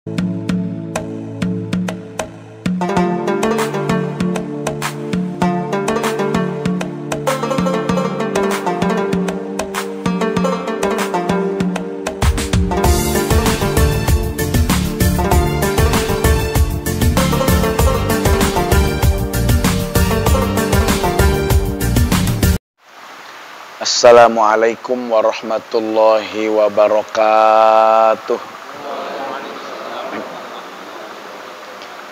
Assalamualaikum warahmatullahi wabarakatuh.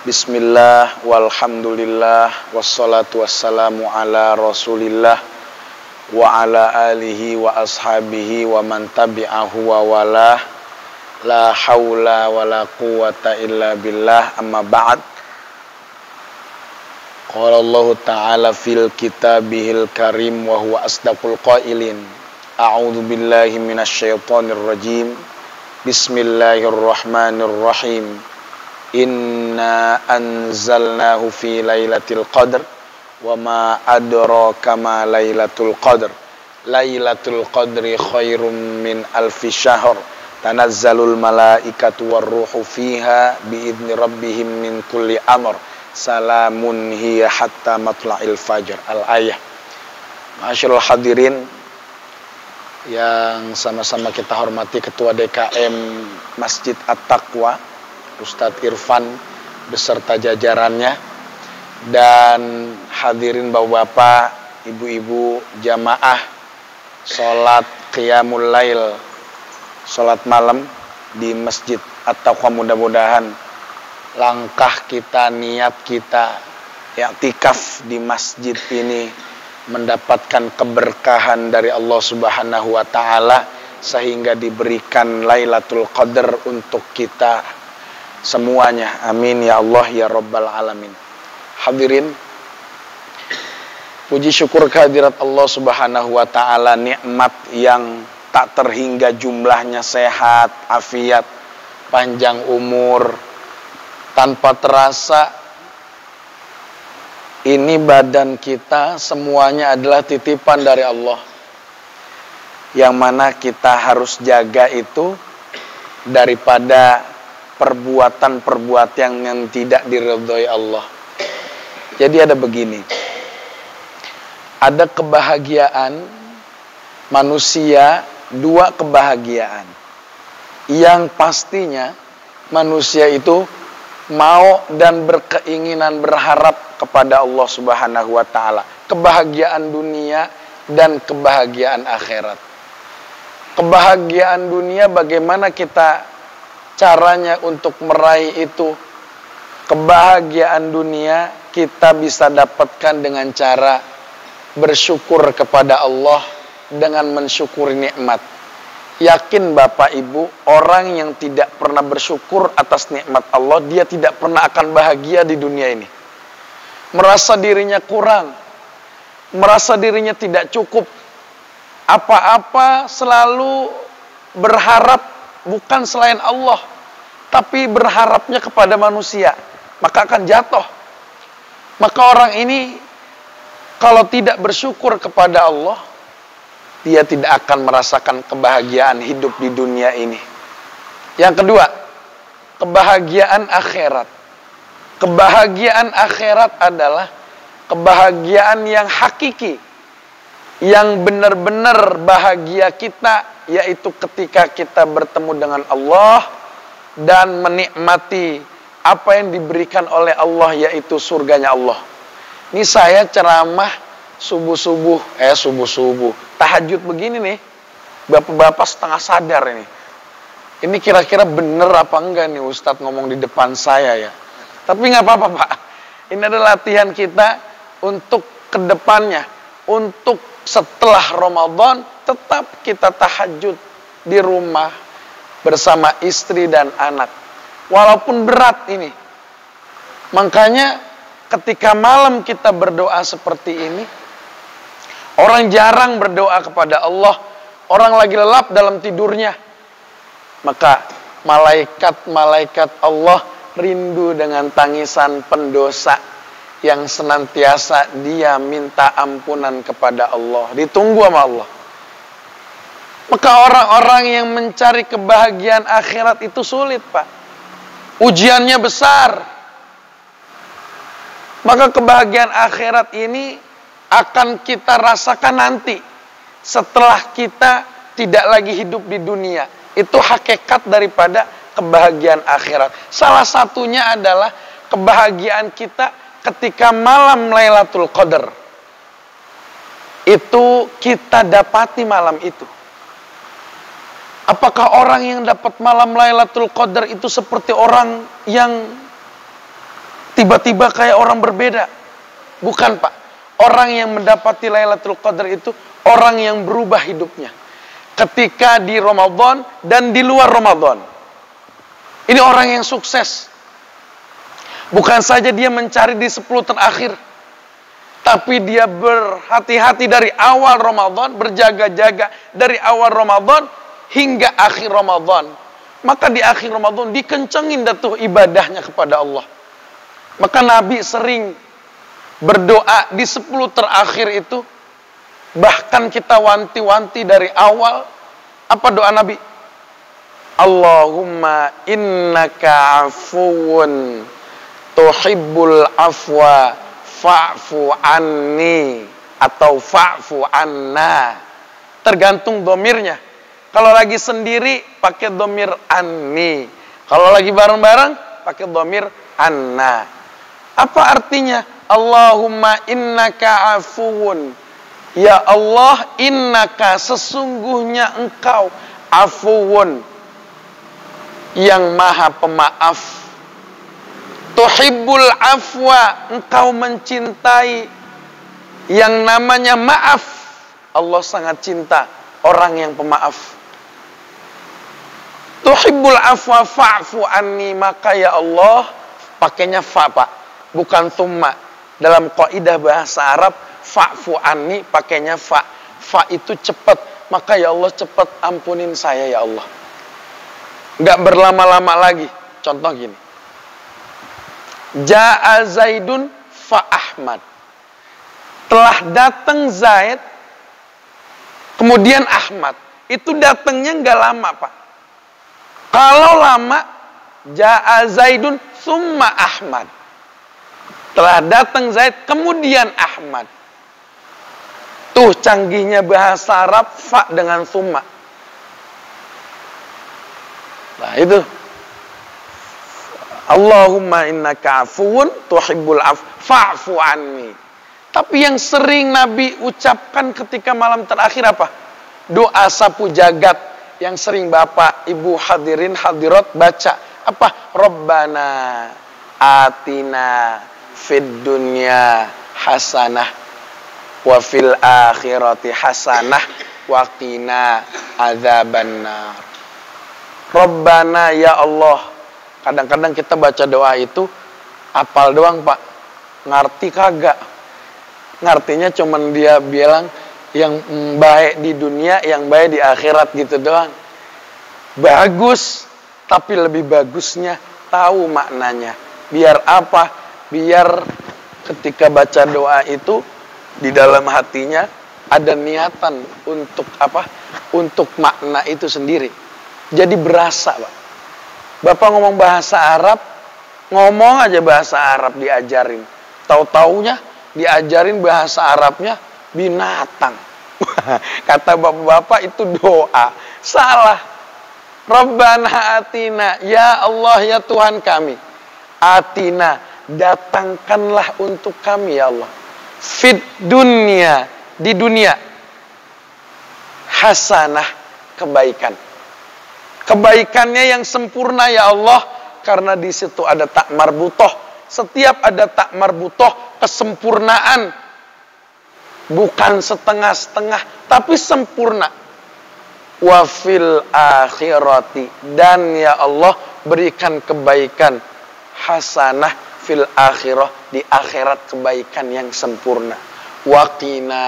Bismillah walhamdulillah wassalatu wassalamu ala rasulillah wa ala alihi wa ashabihi wa man tabi'ahu wa walah. La hawla wa la quwata illa billah, amma ba'd. Qala Allah Ta'ala fil kitabihil karim wa huwa asdaqul qailin. A'udzu billahi minasy syaithanir rajim. Bismillahirrahmanirrahim. Inna anzalnahu fi lailatul qadr wa ma adraka ma lailatul qadr. Lailatul qadri khairum min alfi syahr. Tanazzalul malaikatu warruhu fiha biidzni rabbihim min kulli amr. Salamun hiya hatta matla'il fajr. Al-ayah. Masyaallah hadirin yang sama-sama kita hormati, Ketua DKM Masjid At-Taqwa Ustadz Irfan beserta jajarannya, dan hadirin bapak-bapak, ibu-ibu jamaah sholat qiyamul lail, sholat malam di Masjid At-Taqwa. Mudah-mudahan langkah kita, niat kita i'tikaf di masjid ini mendapatkan keberkahan dari Allah Subhanahu wa Ta'ala, sehingga diberikan Lailatul Qadar untuk kita semuanya. Amin ya Allah ya Rabbal Alamin. Hadirin, puji syukur kehadirat Allah Subhanahu wa Ta'ala, nikmat yang tak terhingga jumlahnya, sehat, afiat, panjang umur. Tanpa terasa ini badan kita semuanya adalah titipan dari Allah, yang mana kita harus jaga itu daripada perbuatan-perbuatan yang tidak diridhoi Allah. Jadi ada begini, ada kebahagiaan manusia, dua kebahagiaan yang pastinya manusia itu mau dan berkeinginan, berharap kepada Allah Subhanahu wa Ta'ala. Kebahagiaan dunia dan kebahagiaan akhirat. Kebahagiaan dunia, bagaimana kita caranya untuk meraih itu? Kebahagiaan dunia kita bisa dapatkan dengan cara bersyukur kepada Allah dengan mensyukuri nikmat. Yakin Bapak Ibu, orang yang tidak pernah bersyukur atas nikmat Allah, dia tidak pernah akan bahagia di dunia ini. Merasa dirinya kurang, merasa dirinya tidak cukup. Apa-apa selalu berharap bukan selain Allah, tapi berharapnya kepada manusia, maka akan jatuh. Maka orang ini kalau tidak bersyukur kepada Allah, dia tidak akan merasakan kebahagiaan hidup di dunia ini. Yang kedua, kebahagiaan akhirat. Kebahagiaan akhirat adalah kebahagiaan yang hakiki, yang benar-benar bahagia kita, yaitu ketika kita bertemu dengan Allah dan menikmati apa yang diberikan oleh Allah, yaitu surganya Allah. Ini saya ceramah subuh-subuh tahajud begini nih, bapak-bapak setengah sadar ini. Ini kira-kira bener apa enggak nih Ustadz ngomong di depan saya ya. Tapi nggak apa-apa Pak. Ini adalah latihan kita untuk kedepannya, untuk setelah Ramadan tetap kita tahajud di rumah bersama istri dan anak, walaupun berat ini. Makanya ketika malam kita berdoa seperti ini, orang jarang berdoa kepada Allah, orang lagi lelap dalam tidurnya. Maka malaikat-malaikat Allah rindu dengan tangisan pendosa yang senantiasa dia minta ampunan kepada Allah, ditunggu sama Allah. Maka orang-orang yang mencari kebahagiaan akhirat itu sulit Pak. Ujiannya besar. Maka kebahagiaan akhirat ini akan kita rasakan nanti setelah kita tidak lagi hidup di dunia. Itu hakikat daripada kebahagiaan akhirat. Salah satunya adalah kebahagiaan kita ketika malam Lailatul Qadar. Itu kita dapati malam itu. Apakah orang yang dapat malam Lailatul Qadar itu seperti orang yang tiba-tiba kayak orang berbeda? Bukan, Pak. Orang yang mendapati Lailatul Qadar itu orang yang berubah hidupnya ketika di Ramadan dan di luar Ramadan. Ini orang yang sukses. Bukan saja dia mencari di 10 terakhir, tapi dia berhati-hati dari awal Ramadan, berjaga-jaga dari awal Ramadan hingga akhir Ramadan. Maka di akhir Ramadan dikencengin dah tuh ibadahnya kepada Allah. Maka Nabi sering berdoa di 10 terakhir itu. Bahkan kita wanti-wanti dari awal. Apa doa Nabi? Allahumma innaka afuwun tuhibbul afwa fa'fu anni atau fa'fu anna. Tergantung domirnya. Kalau lagi sendiri pakai domir anni. Kalau lagi bareng-bareng pakai domir anna. Apa artinya? Allahumma innaka afuwun. Ya Allah, innaka sesungguhnya engkau afuwun yang maha pemaaf. Tuhibbul afwa, engkau mencintai yang namanya maaf. Allah sangat cinta orang yang pemaaf. Tuhibbul afwa fa'fu anni, maka ya Allah, pakainya fa, Pak, bukan thumma. Dalam kaidah bahasa Arab, fa'fu anni pakainya fa. Fa itu cepat, maka ya Allah cepat ampunin saya ya Allah. Enggak berlama-lama lagi. Contoh gini. Ja'a Zaidun fa Ahmad. Telah datang Zaid, kemudian Ahmad. Itu datangnya enggak lama, Pak. Kalau lama, Ja'a Zaidun summa Ahmad. Telah datang Zaid, kemudian Ahmad. Tuh canggihnya bahasa Arab, fa dengan summa. Nah itu. Allahumma innaka afuwun tuhibbul af fa'fu anni. Tapi yang sering Nabi ucapkan ketika malam terakhir apa? Doa sapu jagat yang sering Bapak, Ibu hadirin hadirat baca. Apa? Rabbana atina fid dunya hasanah wa fil akhirati hasanah wa qina adzabannar. Rabbana ya Allah. Kadang-kadang kita baca doa itu apal doang, Pak. Ngerti kagak? Ngartinya cuman dia bilang yang baik di dunia, yang baik di akhirat gitu doang. Bagus, tapi lebih bagusnya tahu maknanya. Biar apa? Biar ketika baca doa itu di dalam hatinya ada niatan untuk apa? Untuk makna itu sendiri. Jadi berasa, Pak. Bapak ngomong bahasa Arab, ngomong aja bahasa Arab diajarin. Tahu-taunya diajarin bahasa Arabnya binatang. Kata bapak-bapak itu doa. Salah. Rabbana atina, ya Allah ya Tuhan kami. Atina, datangkanlah untuk kami ya Allah. Fid dunya, di dunia. Hasanah, kebaikan. Kebaikannya yang sempurna ya Allah, karena di situ ada tak marbutoh. Setiap ada tak marbutoh, kesempurnaan. Bukan setengah-setengah, tapi sempurna. Wa fil akhirati, dan ya Allah berikan kebaikan hasanah fil akhirah, di akhirat kebaikan yang sempurna. Waqina,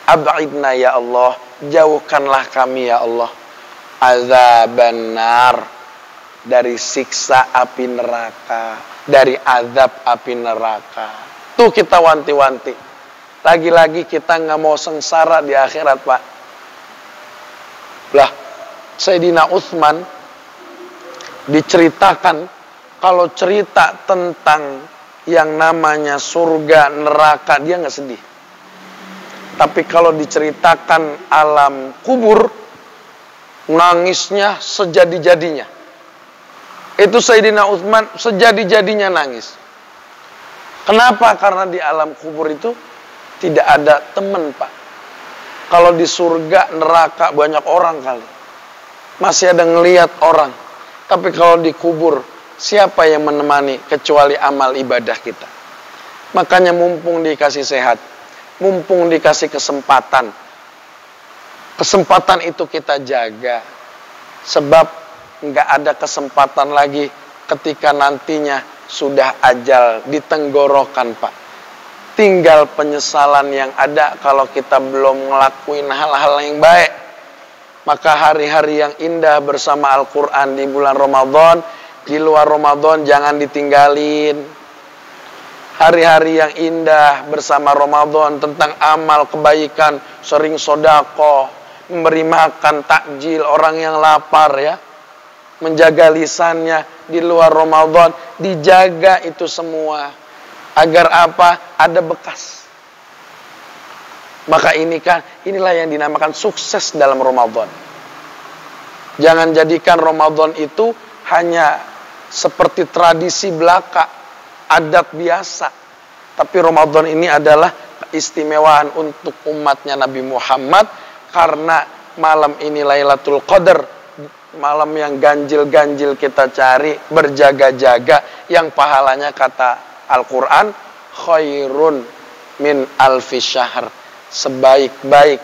ab'idna ya Allah, jauhkanlah kami ya Allah, azabannar, dari siksa api neraka, dari azab api neraka. Tuh kita wanti-wanti. Lagi-lagi kita nggak mau sengsara di akhirat, Pak. Lah, Sayyidina Utsman diceritakan, kalau cerita tentang yang namanya surga, neraka, dia nggak sedih. Tapi kalau diceritakan alam kubur, nangisnya sejadi-jadinya. Itu Sayyidina Utsman sejadi-jadinya nangis. Kenapa? Karena di alam kubur itu tidak ada teman, Pak. Kalau di surga, neraka banyak orang kali. Masih ada ngelihat orang. Tapi kalau di kubur, siapa yang menemani kecuali amal ibadah kita? Makanya mumpung dikasih sehat, mumpung dikasih kesempatan, kesempatan itu kita jaga. Sebab nggak ada kesempatan lagi ketika nantinya sudah ajal ditenggorokan, Pak. Tinggal penyesalan yang ada kalau kita belum ngelakuin hal-hal yang baik. Maka hari-hari yang indah bersama Al-Quran di bulan Ramadan, di luar Ramadan jangan ditinggalin. Hari-hari yang indah bersama Ramadan tentang amal kebaikan, sering sedekah, memberi makan, takjil orang yang lapar ya. Menjaga lisannya di luar Ramadan, dijaga itu semua. Agar apa? Ada bekas. Maka inilah yang dinamakan sukses dalam Ramadan. Jangan jadikan Ramadan itu hanya seperti tradisi belaka, adat biasa. Tapi Ramadan ini adalah keistimewaan untuk umatnya Nabi Muhammad. Karena malam ini Lailatul Qadar, malam yang ganjil-ganjil kita cari, berjaga-jaga, yang pahalanya kata Al-Quran, khairun min alfi syahr, sebaik-baik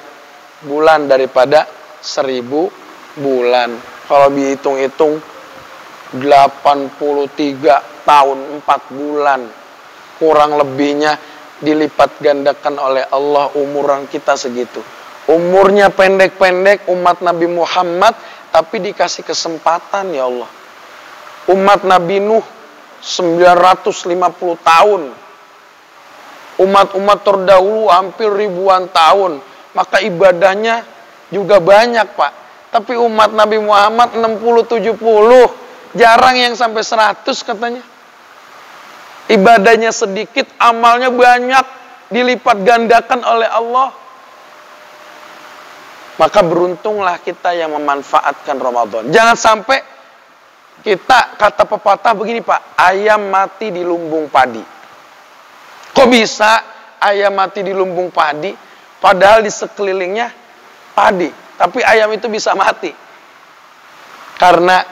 bulan daripada 1000 bulan. Kalau dihitung-hitung 83 tahun 4 bulan, kurang lebihnya dilipat gandakan oleh Allah umuran kita segitu. Umurnya pendek-pendek umat Nabi Muhammad, tapi dikasih kesempatan ya Allah. Umat Nabi Nuh 950 tahun. Umat-umat terdahulu hampir ribuan tahun. Maka ibadahnya juga banyak, Pak. Tapi umat Nabi Muhammad 60-70. Jarang yang sampai 100 katanya. Ibadahnya sedikit, amalnya banyak. Dilipat gandakan oleh Allah. Maka beruntunglah kita yang memanfaatkan Ramadan. Jangan sampai kita, kata pepatah begini, Pak, ayam mati di lumbung padi. Kok bisa ayam mati di lumbung padi, padahal di sekelilingnya padi, tapi ayam itu bisa mati? Karena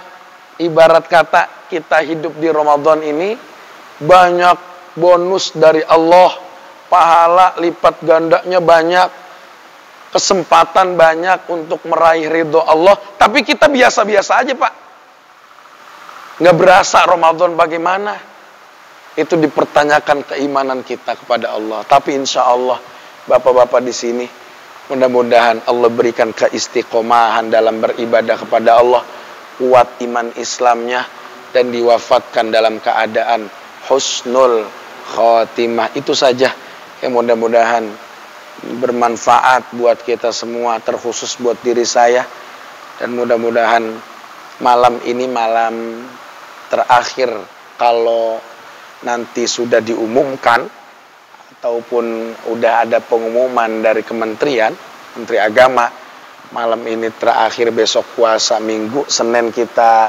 ibarat kata kita hidup di Ramadan ini, banyak bonus dari Allah, pahala lipat gandanya banyak, kesempatan banyak untuk meraih ridho Allah, tapi kita biasa-biasa aja, Pak. Nggak berasa Ramadan bagaimana. Itu dipertanyakan keimanan kita kepada Allah. Tapi insya Allah bapak-bapak di sini, mudah-mudahan Allah berikan keistiqomahan dalam beribadah kepada Allah, kuat iman Islamnya, dan diwafatkan dalam keadaan husnul khotimah. Itu saja yang mudah-mudahan bermanfaat buat kita semua, terkhusus buat diri saya. Dan mudah-mudahan malam ini malam terakhir, kalau nanti sudah diumumkan ataupun udah ada pengumuman dari kementerian, Menteri Agama, malam ini terakhir, besok puasa Minggu, Senin kita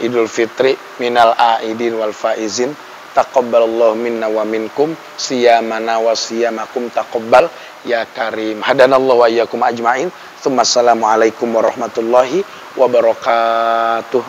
Idul Fitri, minal aidin wal faizin, taqabbalallahu minna wa minkum, siyamana wa siyamakum taqabbal ya karim. Hadanallahu wa iyyakum ajmain. Assalamualaikum warahmatullahi wabarakatuh.